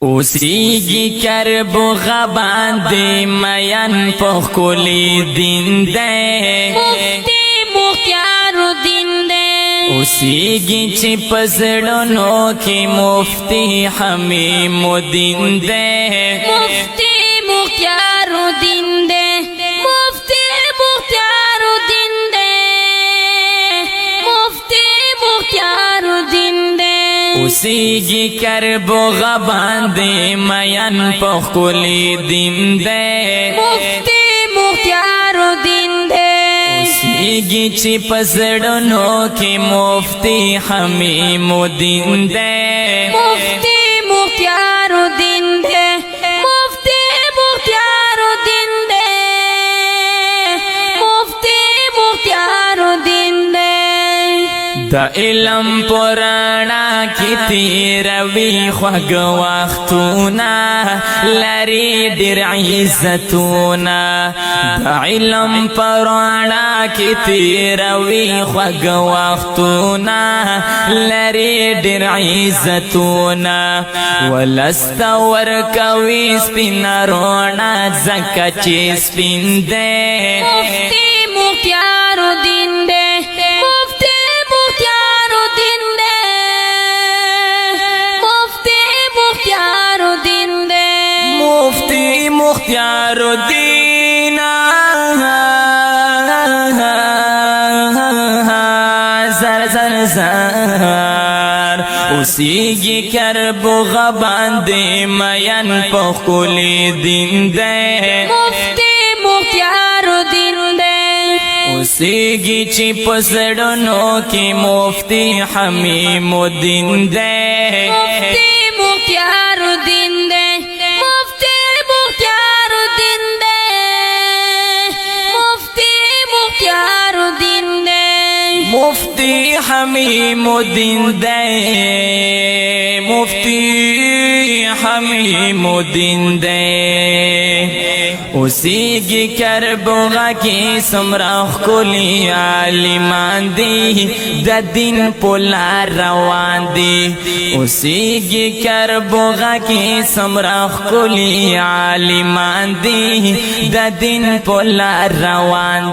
اوسیگی کربوغہ باندې میان په ښکلي دین دی مفتی مختار دین دی اوسیگی چې په زړونو کې مفتی حمیم دین دی مفتی مختار دین دی مفتی مختار دین دی مفتی مختار دین دی اوسیگی کربوغہ باندې میان په ښکلي دین دی مفتی مختار دین دی اوسیگی چې په زړونو کې مفتی حمیم دین دی مفتی مختار دین دی مفتی مختار دین دی مفتی مختار دین دی دا علم پرانا کی تیروی خوږ وختونه لري ډېر عزتونه دا علم پرانا کی تیروی خوږ وختونه لري ډېر عزتونه ولست ورکوي سپین روڼا ځکه چې سپین دی مفتی مختار دین دی مفتی مختار دین دی مفتی مختار دین دی مفتی مختار الدین زر زر زر اوسیگی کربوغہ باندې میان په ښکلي دین دی مفتی مختار دین دی اوسیگی چې په زړونو کې مفتی حمیم دین دی مفتی مختار دین دی مفتی مختار دین دی مفتی مختار دین دی مفتی حمیم دین دی مفتی حمیم دین دی اوسیگی کربوغہ کی څومره ښکلي عالمان دي د دین په لار روان دي اوسیگی کربوغہ کی څومره ښکلي عالمان دي د دین په لار روان